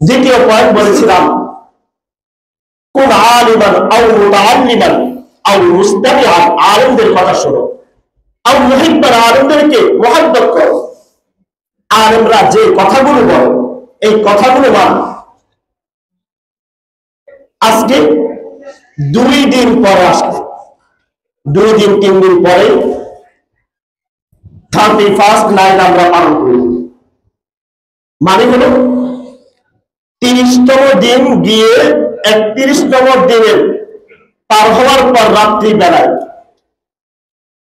দ্বিতীয় পয়েন্ট বলেছিলাম, কোন আলিমান আও মুতাআল্লিমান আও মুস্তামিআন, আলেমদের কথা শোনো, আও মুহিব্বান, আলেমদেরকে মুহাব্বত করো। আলেমরা যে কথাগুলো বলে এই কথাগুলো মান। আজকে 2 দিন পরে আসবে, 2 দিন 3 দিন পরে 31st নাইট আমরা পালন করি। মানে হলো 30তম দিন গিয়ে 31তম দিনের পার হওয়ার পর রাত্রি বেলায়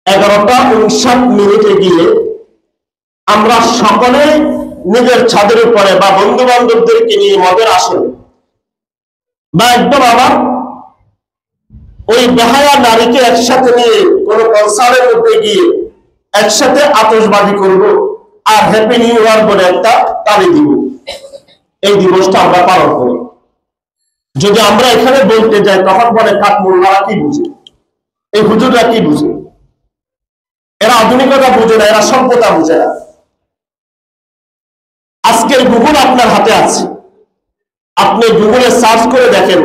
11:59 গিয়ে আমরা সকলে নিজের ছাদের উপরে বা বন্ধু বান্ধবদেরকে নিয়ে মদের আসরে বা একদম আমার ওই বেহায়া নারীকে একসাথে নিয়ে কোনো কনসার্টের মধ্যে গিয়ে একসাথে আতশবাজি করব আর হ্যাপি নিউ ইয়ার বলে একটা তালি দিব। এই দিবসটা আমরা পালন করি। যদি আমরা এখানে বলতে যাই তখন বলে কাক মোল্লারা কি বুঝে, এই হুজুররা কি বুঝে, এরা আধুনিকতা বুঝে না, এরা সভ্যতা বুঝে না। আজকের গুগল আপনার হাতে আছে, আপনি গুগলে সার্চ করে দেখেন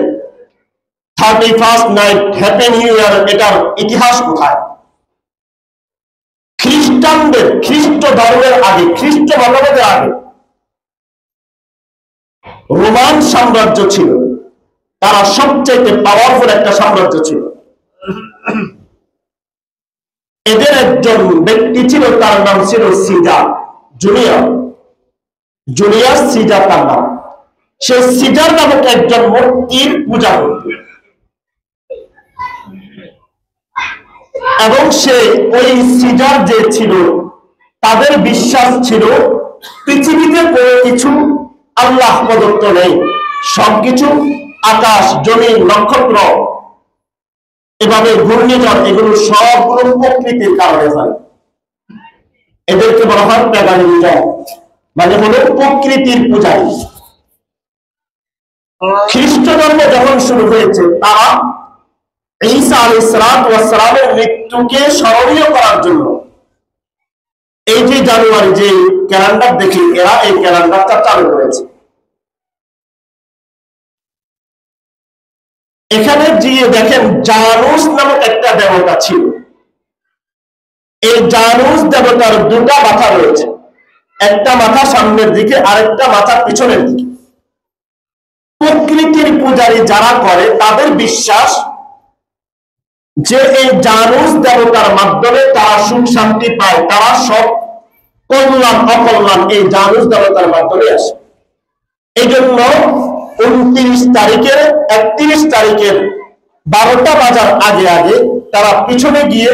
31st night happy new year, এটার ইতিহাস কোথায়। খ্রিস্টানদের, খ্রিস্ট ধর্মের আগে, খ্রিস্ট মতবাদের আগে রোমান সাম্রাজ্য ছিল, তারা সবচেয়ে পাওয়ারফুল একটা সাম্রাজ্য ছিল। এদের একজন ব্যক্তি ছিল, তার নাম ছিল সিজার, জুলিয়াস সিজার তার নাম। সে সিজার নামক একজন মূর্তির পূজা করত এবং সে ওই সিজার যে ছিল তাদের বিশ্বাস ছিল পৃথিবীতে কোনো কিছু আল্লাহ প্রদত্ত নেই, সবকিছু আকাশ, জমিন, নক্ষত্র, এভাবে ঘূর্ণিঝড়, এগুলো সবগুলো প্রকৃতির কারণে হয়। এদেরকে বলা হয় প্যাগানিজম, মানে হলো প্রকৃতির পূজারী। খ্রিস্ট ধর্ম যখন শুরু হয়েছে, তারা ঈসা আলাইহিস সালামের মৃত্যুকে স্মরণীয় করার জন্য এই যে জানুয়ারি যে ক্যালেন্ডার দেখি, এরা এই ক্যালেন্ডারটা চালু করেছে। এখানে গিয়ে দেখেন জানুস নামক একটা দেবতা ছিল। এই জানুস দেবতার 2টা মাথা রয়েছে, একটা মাথা সামনের দিকে, আরেকটা মাথা পিছনের দিকে। প্রকৃতির পূজারী যারা করে তাদের বিশ্বাস যে এই জানুস দেবতার মাধ্যমে তারা সুখ শান্তি পায়, তারা সব কল্যাণ অকল্যাণ এই জানুস দেবতার মাধ্যমে আসে। এই জন্য 29 তারিখের 31 তারিখের 12টা বাজার আগে আগে তারা পিছনে গিয়ে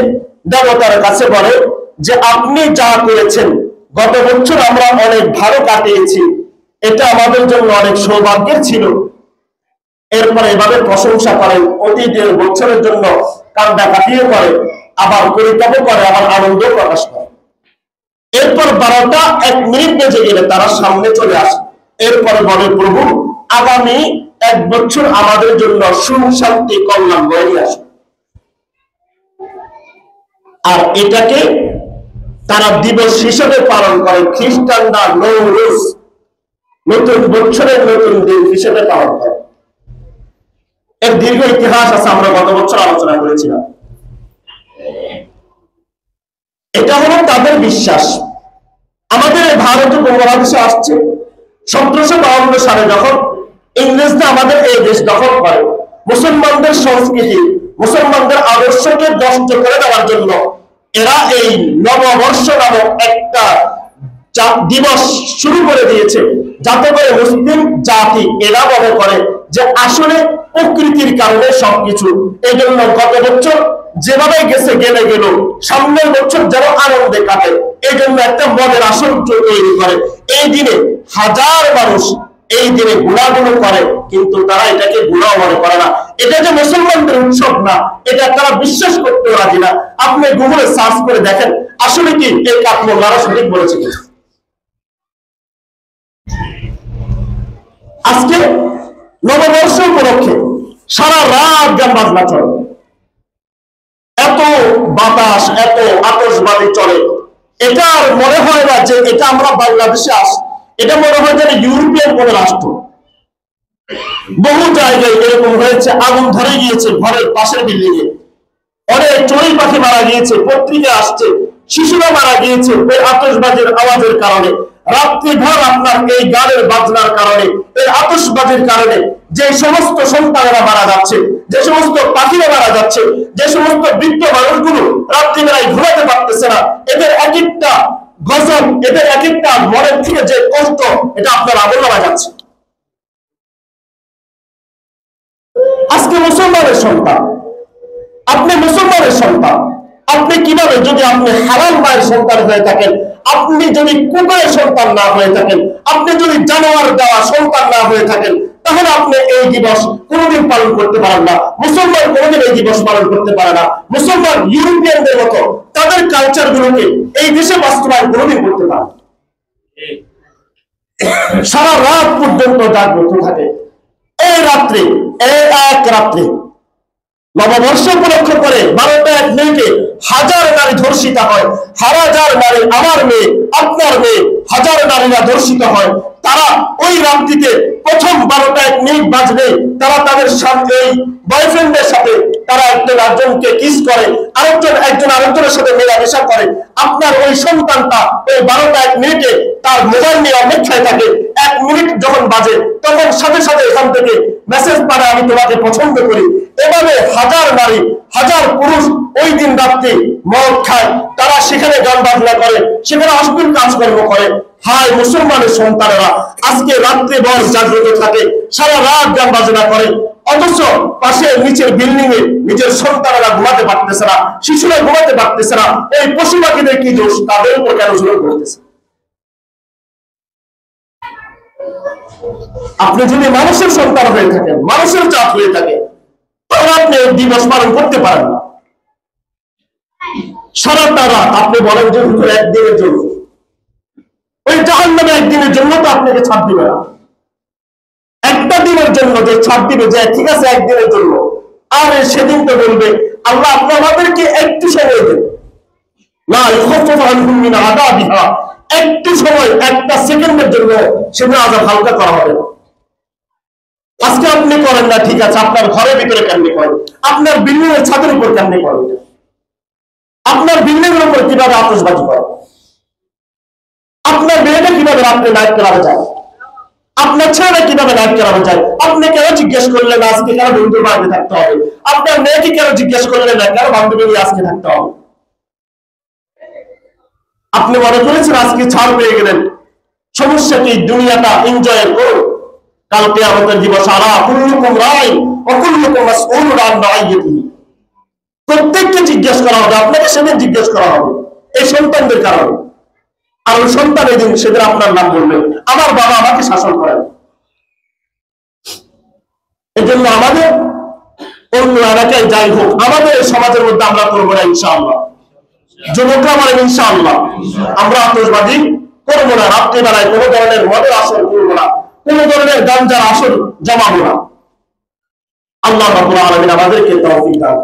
দেবতার কাছে বলে যে আপনি যা করেছেন, গত বছর আমরা অনেক ভালো কাটিয়েছি, এটা আমাদের জন্য অনেক সৌভাগ্যের ছিল। এরপরে এভাবে প্রশংসা করেন, অতীতের বছরের জন্য কান্না কাটিয়ে করে, আবার পরিতাপও করে, আবার আনন্দ প্রকাশ করে। এরপর 12টা 1 মিনিট বেজে গেলে তারা সামনে চলে আসে। এরপরে বলে প্রভু আগামী 1 বছর আমাদের জন্য সুখ শান্তি কল্যাণ বয়ে নিয়ে আসুন। আর এটাকে তারা দিবস হিসেবে পালন করে। খ্রিস্টানরা নৌরুজ, নতুন বছরের নতুন দিন হিসেবে পালন করে। এর দীর্ঘ ইতিহাস আছে, আমরা গত বছর আলোচনা করেছিলাম। এটা হলো তাদের বিশ্বাস। আমাদের ভারত উপমহাদেশে আসছে 1752 সালে, যখন ইংরেজরা আমাদের এই দেশ দখল করে, মুসলমানদের সংস্কৃতি, মুসলমানদের আদর্শকে নষ্ট করে দেওয়ার জন্য এরা এই নববর্ষ নামক একটা দিবস শুরু করে দিয়েছে, যাতে করে মুসলিম জাতি এরা মনে করে যে আসলে প্রকৃতির কারণে সবকিছু। এই জন্য গত বছর যেভাবে গেছে গেলে গেল, সামনের বছর যেন আনন্দে কাটে, এই জন্য একটা মদের আসর তৈরি করে। এই দিনে হাজার মানুষ এই দিনে গুণাগুলো করে, কিন্তু তারা এটাকে গুণাও মনে করে না। এটা যে মুসলমানদের উৎসব না, এটা তারা বিশ্বাস করতে রাজি না। আপনি গুগলে সার্চ করে দেখেন আসলে কি এই কাকমোল্লারা সঠিক বলেছে। আজকে নববর্ষ উপলক্ষে সারা রাত গান বাজনা চলে, এত বাতাস, এত আতশবাজি চলে, এটা আর মনে হয় না যে এটা আমরা বাংলাদেশে এটা মনে হয় যেন ইউরোপিয়ান কোন রাষ্ট্র। বহু জায়গায় এরকম হয়েছে, আগুন ধরে গিয়েছে ঘরের পাশের বিল্ডিং এ, অনেক চড়ুই পাখি মারা গিয়েছে, পত্রিকা আসছে, শিশুরা মারা গিয়েছে ওই আতশবাজির আওয়াজের কারণে। রাত্রিভর আপনার এই গানের বাজনার কারণে, এই আতশবাজির কারণে যে সমস্ত সন্তানেরা মারা যাচ্ছে, যে সমস্ত পাখিরা মারা যাচ্ছে, যে সমস্ত বৃদ্ধ মানুষগুলো রাত্রিবেলায় ঘুমাতে পারতেছে না, এদের এক একটা গজব, এদের এক একটা মনের থেকে যে কষ্ট, এটা আপনার আগুন মারা যাচ্ছে। আজকে মুসলমানের সন্তান, আপনি মুসলমানের সন্তান, আপনি কিভাবে, যদি আপনি হালাল মায়ের সন্তান হয়ে থাকেন, আপনি যদি কুকুরের সন্তান না হয়ে থাকেন, আপনি যদি জানোয়ার দেওয়া সন্তান না হয়ে থাকেন, তাহলে আপনি এই দিবস কোনোদিন পালন করতে পারেন না। মুসলমান কোনোদিন এই দিবস পালন করতে পারে না। মুসলমান ইউরোপিয়ানদের মতো তাদের কালচার গুলোকে এই দেশে বাস্তবায়ন কোনোদিন করতে পারে না। সারা রাত পর্যন্ত জাগ্রত থাকে। এই রাত্রে, এক রাত্রে নববর্ষ উপলক্ষ করে 12টা 1 মিনিটে হাজার নারী ধর্ষিত হয়। হাজার নারী, আমার মেয়ে, আপনার মেয়ে, হাজার নারীরা ধর্ষিত হয়। তারা ওই রাত্রিতে প্রথম 12টা 1 মিনিট বাজলে তারা তাদের সাথে, বয়ফ্রেন্ডের সাথে তারা একজন আরেকজনকে কিস করে, একজন আরেকজনের সাথে মেলামেশা করে। আপনার ওই সন্তানটা ওই 12টা 1 মিনিটে তার মোবাইল নিয়ে অপেক্ষায় থাকে। 1 মিনিট যখন বাজে তখন সাথে সাথে এখান থেকে মেসেজ পাঠায়, আমি তোমাকে পছন্দ করি। এভাবে হাজার নারী, হাজার পুরুষ ওই দিন রাত্রে মদ খায়, তারা সেখানে গান বাজনা করে, সেখানে অশ্লীল কাজকর্ম করে। হায় মুসলমানের সন্তানেরা আজকে রাত্রে বয়স জাগ্রত থাকে, সারা রাত গান বাজনা করে, অথচ পাশে নিচের বিল্ডিং এ নিজের সন্তানেরা ঘুমাতে পারতেছে না, শিশুরা ঘুমাতে পারতেছে না। এই পশু পাখিদের কি দোষ? তাদের উপর কেন জুলুম করতেছে? আপনি যদি মানুষের সন্তান হয়ে থাকেন, মানুষের জাত হয়ে থাকে, তাহলে আপনি দিবস পালন করতে পারেন না। সারাটা রাত আপনি বলেন যে হুজুর একদিনের জন্য, ওই জাহান্নামে একদিনের জন্য তো আপনাকে ছাড় দিবে না। একটা দিনের জন্য যে ছাড় দিবে, যে ঠিক আছে একদিনের জন্য, আর সেদিন তো বলবে আল্লাহ আপনি আমাদেরকে একটু সময় দেন, না একটু সময়, একটা সেকেন্ডের জন্য সেদিন আযাব হালকা করা হবে না। আজকে আপনি করেন না, ঠিক আছে, আপনার ঘরের ভিতরে কেমনি করেন, আপনার বিল্ডিং এর ছাদের উপর কেমনি করেন, আপনার বিল্ডিং এর উপর কিভাবে আতশবাজি করেন, আপনার মেয়েটা কিভাবে রাত্রে নাইট ক্লাবে যায়, আপনার ছেলেটা কিভাবে নাইট ক্লাবে যায়। আপনি কেন জিজ্ঞেস করলেন না আজকে কেন বন্ধুর বাড়িতে থাকতে হবে? আপনার মেয়েকে কেন জিজ্ঞেস করলেন না কেন বান্ধবী নিয়ে আজকে থাকতে হবে? আপনি মনে করেছেন আজকে ছাড় পেয়ে গেলেন, সমস্যা কি, দুনিয়াটা এনজয় করুন। কালকে আমাদের দিবস, আলা কুল্লুকুম রাইন ওয়া কুল্লুকুম মাসউলুন আন রাইয়াতিহি, প্রত্যেককে জিজ্ঞেস করা হবে, আপনাকে সেদিন জিজ্ঞেস করা হবে এই সন্তানদের কারণে। আর ওই সন্তান এই দিন সেদিন আপনার নাম বলবে, আমার বাবা আমাকে শাসন করেন। এই জন্য আমাদের অন্য এলাকায় যাই হোক, আমাদের এই সমাজের মধ্যে আমরা করবো না ইনশাআল্লাহ। যুবকরা বলেন ইনশাআল্লাহ আমরা আতশবাজি করবো না, রাত্রিবেলায় কোনো ধরনের মদের আসর করবো না, কোনো ধরনের গাঞ্জার আসর জমাবো না। আল্লাহ রাব্বুল আলামিন আমাদেরকে তৌফিক দান।